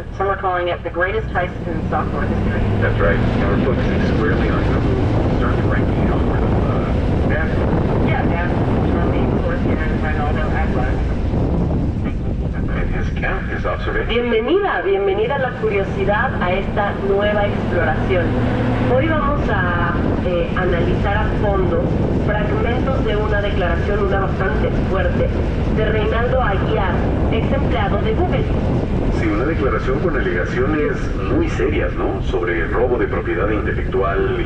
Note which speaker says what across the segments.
Speaker 1: Station. Some are calling it the greatest heist in software history.
Speaker 2: That's right. Our focusing squarely on Google, starting ranking outward of NAS.
Speaker 1: Yeah, that's Charlie, Corsier, Ronaldo, Atlas.
Speaker 2: And his count, his observation.
Speaker 3: Bienvenida a la curiosidad a esta nueva exploración. Hoy vamos a analizar a fondo fragmentos de una declaración, una bastante fuerte, de Reinaldo Aguiar, ex empleado de Google.
Speaker 2: Sí, una declaración con alegaciones muy serias, ¿no? Sobre robo de propiedad intelectual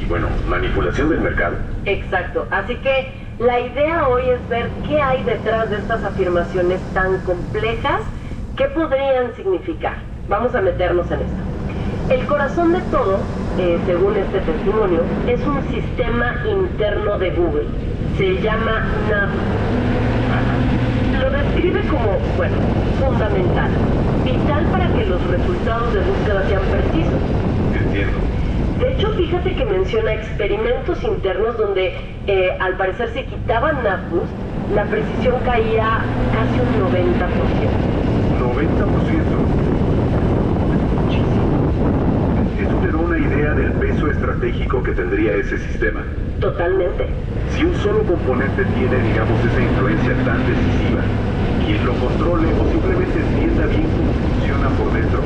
Speaker 2: y bueno, manipulación del mercado.
Speaker 3: Exacto, así que la idea hoy es ver qué hay detrás de estas afirmaciones tan complejas, qué podrían significar. Vamos a meternos en esto. El corazón de todo, según este testimonio, es un sistema interno de Google. Se llama NAV. Lo describe como, bueno, fundamental, vital para que los resultados de búsqueda sean precisos.
Speaker 2: Entiendo.
Speaker 3: De hecho, fíjate que menciona experimentos internos donde al parecer si quitaban NavBoost, la precisión caía casi un 90%.
Speaker 2: 90%. Eso te da una idea del peso estratégico que tendría ese sistema.
Speaker 3: Totalmente.
Speaker 2: Si un solo componente tiene, digamos, esa influencia tan decisiva, quien lo controle o simplemente entienda bien cómo funciona por dentro,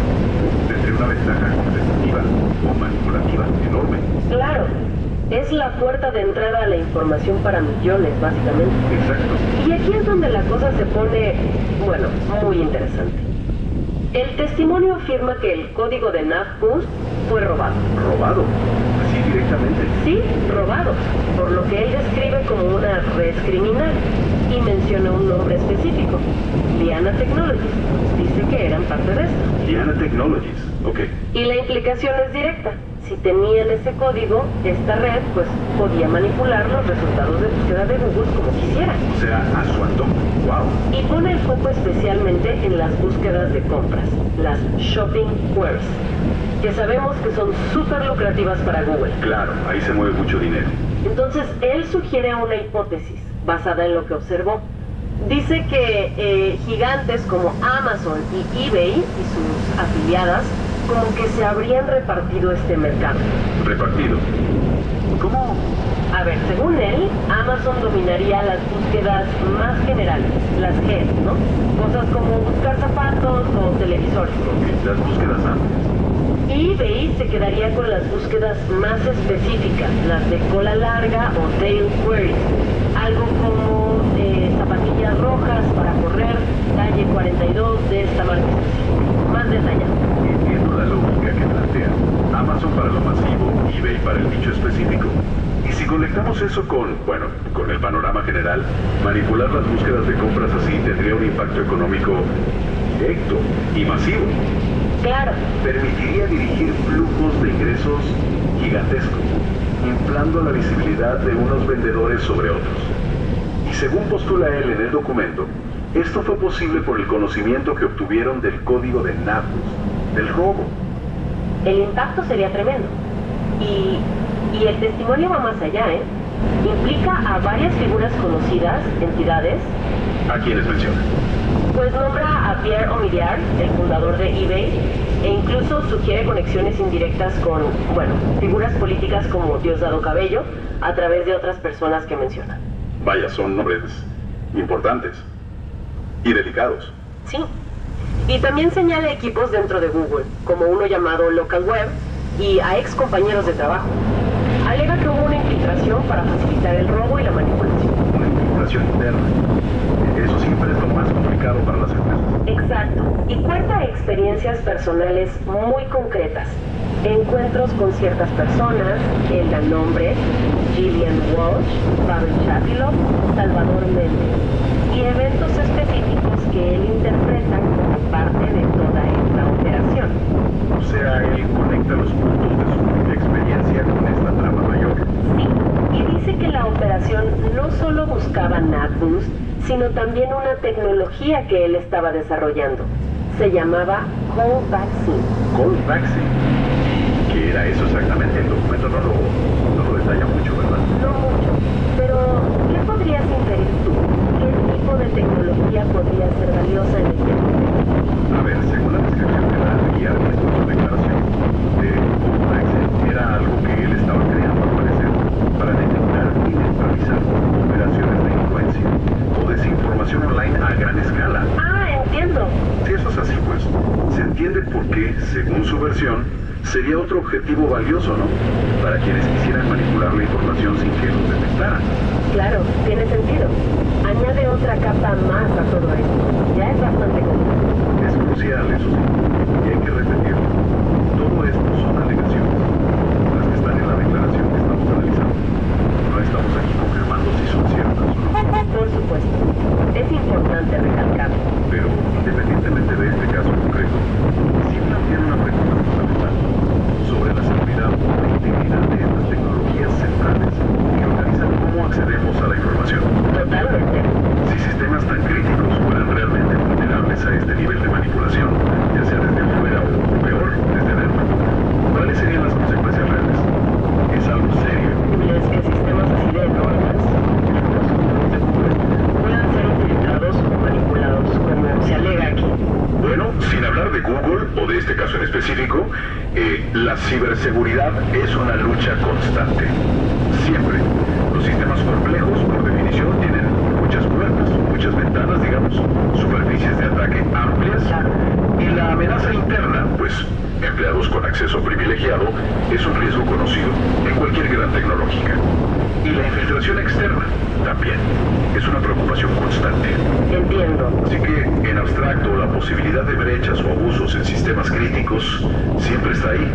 Speaker 2: tendría una ventaja competitiva o manipulativa enorme.
Speaker 3: Claro, es la puerta de entrada a la información para millones, básicamente.
Speaker 2: Exacto.
Speaker 3: Y aquí es donde la cosa se pone, bueno, muy interesante. El testimonio afirma que el código de NavBoost fue robado.
Speaker 2: ¿Robado? Así directamente.
Speaker 3: Sí, robado, por lo que él describe como una red criminal y menciona un nombre específico, Liana Technologies. Dice que eran parte de esto.
Speaker 2: Liana Technologies, ok.
Speaker 3: Y la implicación es directa. Si tenían ese código, esta red pues podía manipular los resultados de búsqueda de Google como quisiera.
Speaker 2: O sea, a su antojo. Wow.
Speaker 3: Y pone el foco especialmente en las búsquedas de compras, las shopping queries, que sabemos que son súper lucrativas para Google.
Speaker 2: Claro, ahí se mueve mucho dinero.
Speaker 3: Entonces, él sugiere una hipótesis basada en lo que observó. Dice que gigantes como Amazon y eBay y sus afiliadas como que se habrían repartido este mercado.
Speaker 2: ¿Repartido? ¿Cómo?
Speaker 3: A ver, según él, Amazon dominaría las búsquedas más generales, las Gs, ¿no? Cosas como buscar zapatos o televisores.
Speaker 2: Ok, las búsquedas amplias.
Speaker 3: eBay se quedaría con las búsquedas más específicas, las de cola larga o tail queries. Algo como zapatillas rojas para correr, talle 42 de esta marca específica. Más detallado.
Speaker 2: Entiendo la lógica que plantea. Amazon para lo masivo, eBay para el nicho específico. Y si conectamos eso con el panorama general, manipular las búsquedas de compras así tendría un impacto económico directo y masivo.
Speaker 3: Claro.
Speaker 2: Permitiría dirigir flujos de ingresos gigantescos, inflando la visibilidad de unos vendedores sobre otros. Y según postula él en el documento, esto fue posible por el conocimiento que obtuvieron del código de NavBoost, del robo.
Speaker 3: El impacto sería tremendo. Y el testimonio va más allá, ¿eh? Implica a varias figuras conocidas, entidades.
Speaker 2: ¿A quiénes menciona?
Speaker 3: Pues nombra a Pierre Omidyar, el fundador de eBay, e incluso sugiere conexiones indirectas con, figuras políticas como Diosdado Cabello, a través de otras personas que menciona.
Speaker 2: Vaya, son nombres importantes y delicados.
Speaker 3: Sí. Y también señala equipos dentro de Google, como uno llamado Local Web, y a ex compañeros de trabajo. Alega que hubo una infiltración para facilitar el robo y la manipulación.
Speaker 2: Una infiltración interna. Eso siempre es lo más complicado para las empresas.
Speaker 3: Exacto. Y cuenta experiencias personales muy concretas. Encuentros con ciertas personas, él da nombres, Gillian Walsh, Pavel Chapilov, Salvador Méndez, y eventos específicos que él interpreta como parte de toda esta operación.
Speaker 2: O sea, él conecta los puntos de su propia experiencia con esta trama mayor.
Speaker 3: Sí, y dice que la operación no solo buscaba NavBoost, sino también una tecnología que él estaba desarrollando. Se llamaba KOL-Vaccine.
Speaker 2: KOL-Vaccine. ¿Qué era eso exactamente? El documento no lo detalla mucho, ¿verdad?
Speaker 3: No mucho, pero ¿qué podrías inferir tú? ¿Qué tipo de tecnología podría ser valiosa en este momento?
Speaker 2: A ver, según la descripción que da, online a gran escala.
Speaker 3: Ah, entiendo.
Speaker 2: Si eso es así, pues, se entiende por qué, según su versión, sería otro objetivo valioso, ¿no? Para quienes quisieran manipular la información sin que los detectaran.
Speaker 3: Claro, tiene sentido. Añade otra capa más a todo esto. Ya es bastante complejo.
Speaker 2: Es crucial, eso sí, y hay que repetirlo. Todo esto son alegaciones, las que están en la declaración que estamos analizando. No estamos aquí confirmando si son ciertas o no.
Speaker 3: Por supuesto. Es importante recalcarlo.
Speaker 2: Pero, independientemente de este caso concreto, sí plantean una pregunta fundamental sobre la seguridad o la integridad de estas tecnologías centrales que organizan cómo accedemos a la información.
Speaker 3: Totalmente.
Speaker 2: Si sistemas tan críticos fueran realmente vulnerables a este nivel de manipulación, ya sea desde afuera o peor, desde dentro, ¿cuáles serían las consecuencias reales? Es algo serio.
Speaker 3: Es que sistemas así de enormes, puedan ser utilizados o manipulados, como se alega aquí.
Speaker 2: Bueno, sin hablar de Google o de este caso en específico, la ciberseguridad es una lucha constante. Siempre. Los sistemas complejos, por definición, tienen muchas puertas, muchas ventanas, digamos, superficies de ataque amplias, y la amenaza interna, pues, empleados con acceso privilegiado, es un riesgo conocido en cualquier gran tecnológica. Y la infiltración externa, también, es una preocupación constante.
Speaker 3: Entiendo.
Speaker 2: Así que, en abstracto, la posibilidad de brechas o abusos en sistemas críticos siempre está ahí.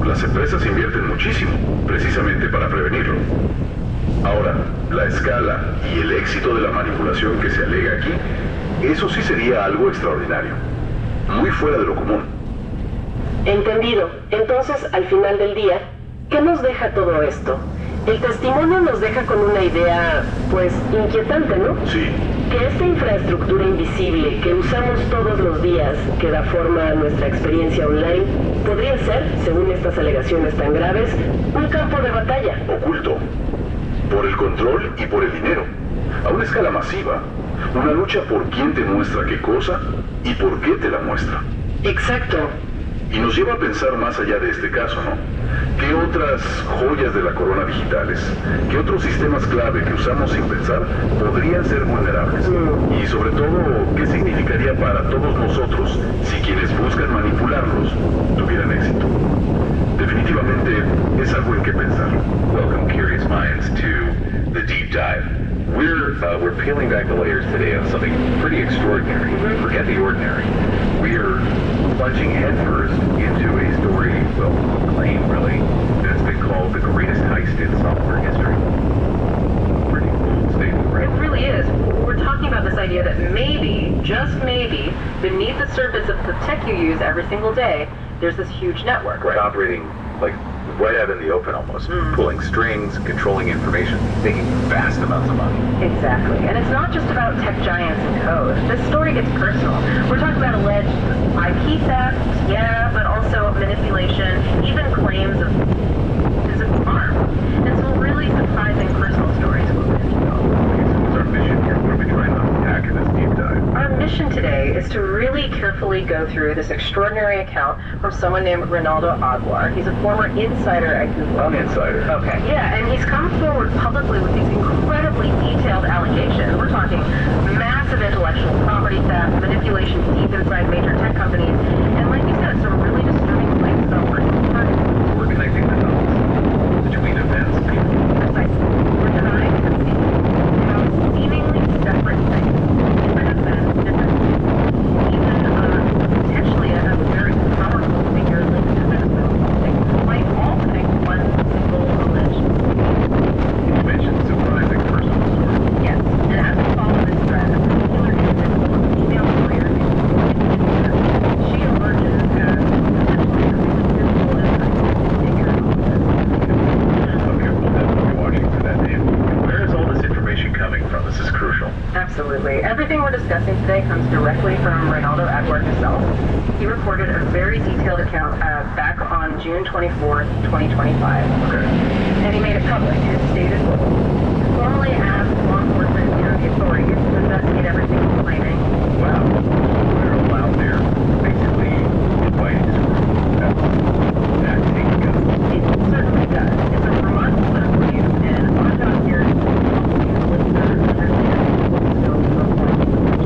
Speaker 2: Las empresas invierten muchísimo, precisamente para prevenirlo. Ahora, la escala y el éxito de la manipulación que se alega aquí, eso sí sería algo extraordinario, muy fuera de lo común.
Speaker 3: Entendido. Entonces, al final del día, ¿qué nos deja todo esto? El testimonio nos deja con una idea, pues, inquietante, ¿no?
Speaker 2: Sí,
Speaker 3: Que esta infraestructura invisible que usamos todos los días, que da forma a nuestra experiencia online, podría ser, según estas alegaciones tan graves, un campo de batalla.
Speaker 2: oculto, por el control y por el dinero, a una escala masiva, una lucha por quién te muestra qué cosa y por qué te la muestra.
Speaker 3: Exacto.
Speaker 2: Y nos lleva a pensar más allá de este caso, ¿no? ¿Qué otras joyas de la corona digitales, qué otros sistemas clave que usamos sin pensar podrían ser vulnerables? Y sobre todo, ¿qué significaría para todos nosotros si quienes buscan manipularlos tuvieran éxito? Definitivamente es algo en que pensar.
Speaker 4: Welcome, curious minds, to the deep dive. We're peeling back the layers today of something pretty extraordinary. Forget the ordinary. We're plunging headfirst into a story, well, a claim really, that's been called the greatest heist in software history. Pretty bold statement, right?
Speaker 1: It really is. We're talking about this idea that maybe, just maybe, beneath the surface of the tech you use every single day, there's this huge network.
Speaker 4: Right. Operating like right out in the open almost, pulling strings, controlling information, making vast amounts of money.
Speaker 1: Exactly. And it's not just about tech giants and code. This story gets personal. We're talking about alleged IP theft, yeah, but also manipulation, even claims of physical harm. And some really surprising personal stories we'll get to know.
Speaker 4: What's our mission here? What are we trying to unpack in this deep dive?
Speaker 1: Our mission today is to really carefully go through this extraordinary account from someone named Ronaldo Aguilar. He's a former insider at Google.
Speaker 4: I'm an insider.
Speaker 1: Okay. Yeah, and he's come forward publicly with these incredibly detailed allegations. We're talking massive intellectual property theft, manipulation deep inside major tech companies, and like you said, some really disturbing claims about working targets.
Speaker 4: We're connecting the dots between events, people.
Speaker 1: Precisely. We're trying to see how seemingly separate things, different events, different even potentially a very powerful figure linked to Venezuela politics might all connect to one single alleged.
Speaker 4: You mentioned surprising personal stories.
Speaker 1: Yes, and as we follow this thread, a particular individual, a female lawyer named she emerges as potentially a really influential figure in all this.
Speaker 4: Okay, we'll definitely be watching for that name. Where is all this information coming from? This is crucial.
Speaker 1: Absolutely. Everything we're discussing today comes directly from Ronaldo Aguilar himself. He recorded a very detailed account back on June 24th, 2025.
Speaker 4: Okay.
Speaker 1: And he made it public. His stated goal: to formally ask law enforcement, the authorities, to investigate everything he's claiming.
Speaker 4: Wow. They're all out there basically inviting that take go.
Speaker 1: It certainly does. It's a remarkable set of claims, and our job here is to help you listeners understand what's still so important.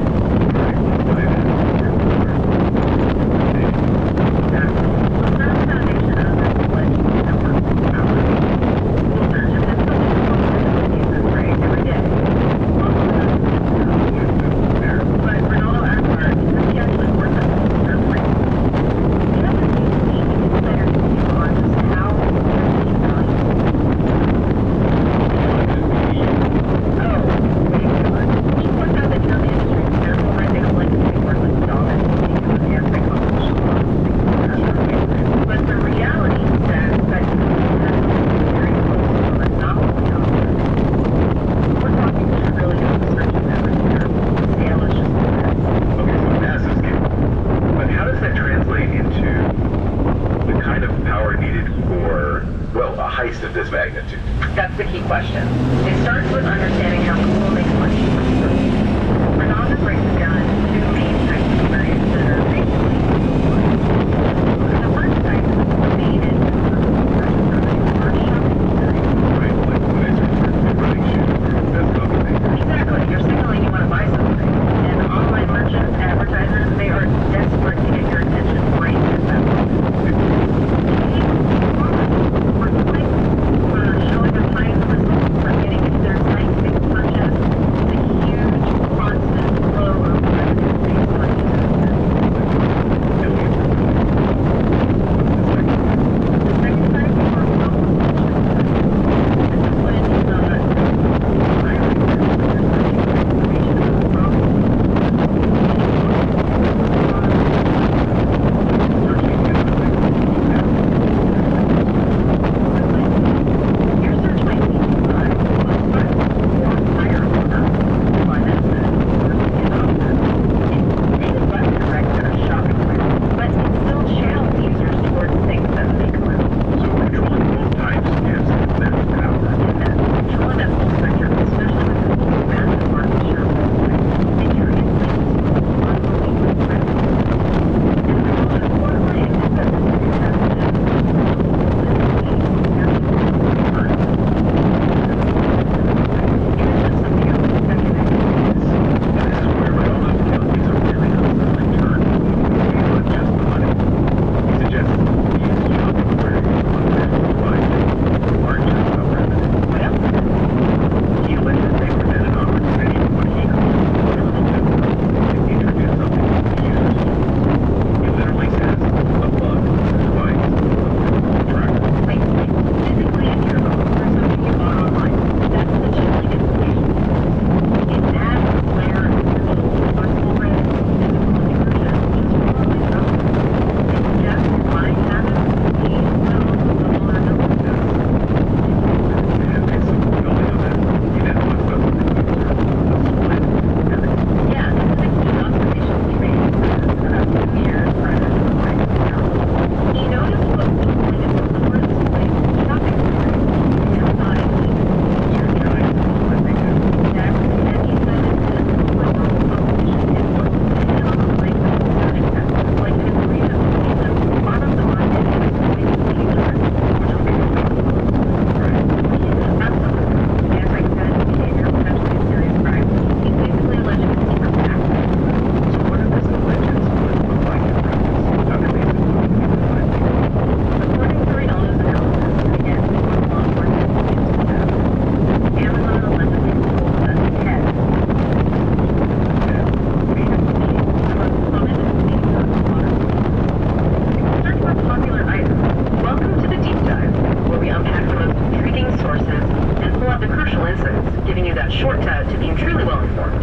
Speaker 1: well informed.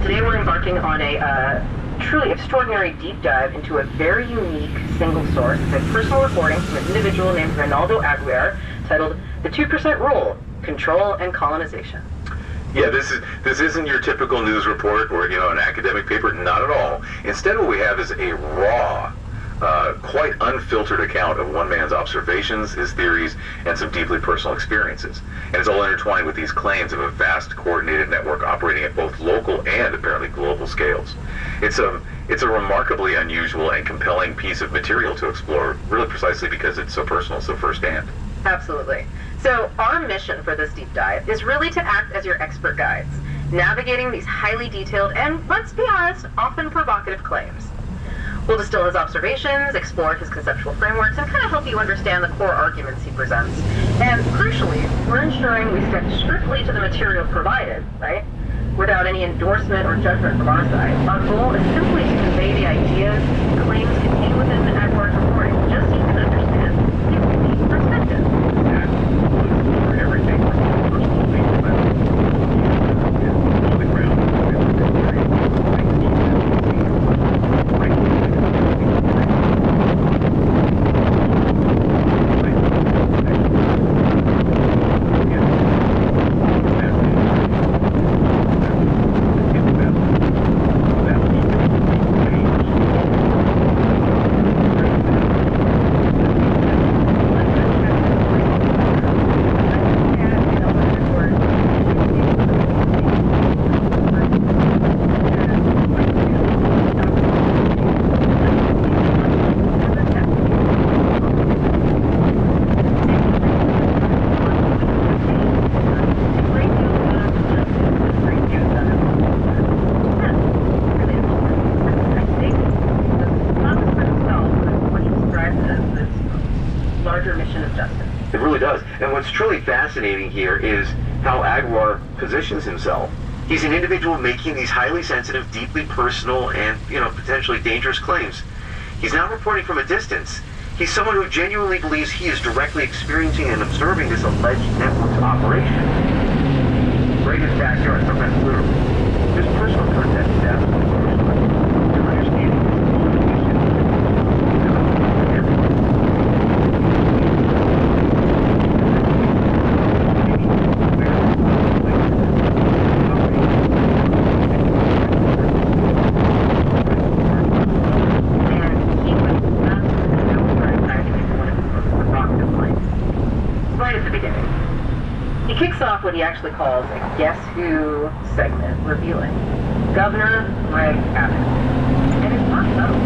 Speaker 1: Today we're embarking on a truly extraordinary deep dive into a very unique single source. It's a personal recording from an individual named Ronaldo Aguiar titled The 2% Rule, Control and Colonization.
Speaker 4: Yeah, this isn't your typical news report or, an academic paper. Not at all. Instead, what we have is a raw, quite unfiltered account of one man's observations, his theories, and some deeply personal experiences. And it's all intertwined with these claims of a vast coordinated network operating at both local and apparently global scales. It's a remarkably unusual and compelling piece of material to explore, really precisely because it's so personal, so firsthand.
Speaker 1: Absolutely. So our mission for this deep dive is really to act as your expert guides, navigating these highly detailed and, let's be honest, often provocative claims. We'll distill his observations, explore his conceptual frameworks, and kind of help you understand the core arguments he presents. And crucially, we're ensuring we stick strictly to the material provided, right? Without any endorsement or judgment from our side. Our goal is simply to convey the ideas and claims contained within the Aguiar's reporting, just so you can understand the unique perspective.
Speaker 4: For everything from personal things on the ground
Speaker 5: What's truly fascinating here is how Aguiar positions himself. He's an individual making these highly sensitive, deeply personal, and, potentially dangerous claims. He's not reporting from a distance. He's someone who genuinely believes he is directly experiencing and observing this alleged network's operation. Right in his backyard, sometimes literally. This personal content is absolutely crucial to understanding
Speaker 1: what he actually calls a Guess Who segment, revealing Governor Greg Abbott. And it's not subtle.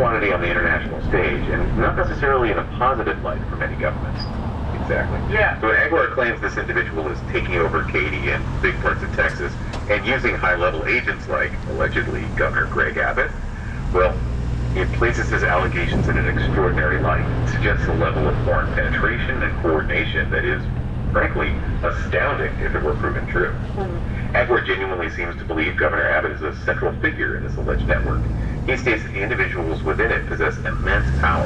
Speaker 4: On the international stage, and not necessarily in a positive light for many governments. Exactly. Yeah. So Aguiar claims this individual is taking over Katy and big parts of Texas and using high-level agents like, allegedly, Governor Greg Abbott. Well, it places his allegations in an extraordinary light. It suggests a level of foreign penetration and coordination that is, frankly, astounding if it were proven true. Aguiar genuinely seems to believe Governor Abbott is a central figure in this alleged network. He states that the individuals within it possess immense power,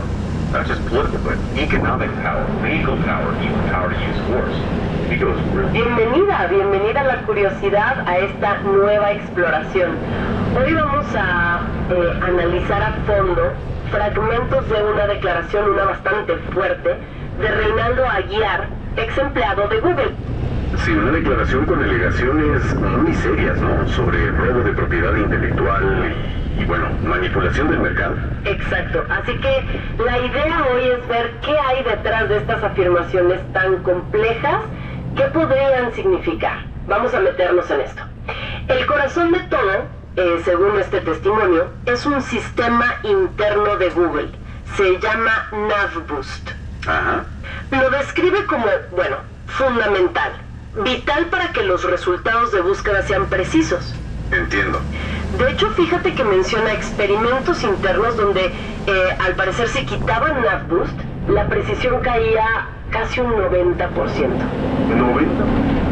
Speaker 4: not just political, but economic power, legal power, even power to use force. He goes really...
Speaker 3: Bienvenida la curiosidad a esta nueva exploración. Hoy vamos a analizar a fondo fragmentos de una declaración, una bastante fuerte, de Reinaldo Aguiar, ex empleado de Google.
Speaker 2: Sí, una declaración con alegaciones muy serias, ¿no? Sobre robo de propiedad intelectual y bueno, manipulación del mercado.
Speaker 3: Exacto, así que la idea hoy es ver qué hay detrás de estas afirmaciones tan complejas, qué podrían significar. Vamos a meternos en esto. El corazón de todo según este testimonio, es un sistema interno de Google. Se llama NavBoost.
Speaker 2: Ajá.
Speaker 3: Lo describe como, bueno, fundamental, vital para que los resultados de búsqueda sean precisos.
Speaker 2: Entiendo.
Speaker 3: De hecho, fíjate que menciona experimentos internos donde, al parecer, si quitaban NavBoost, la precisión caía casi un 90%.
Speaker 2: ¿90?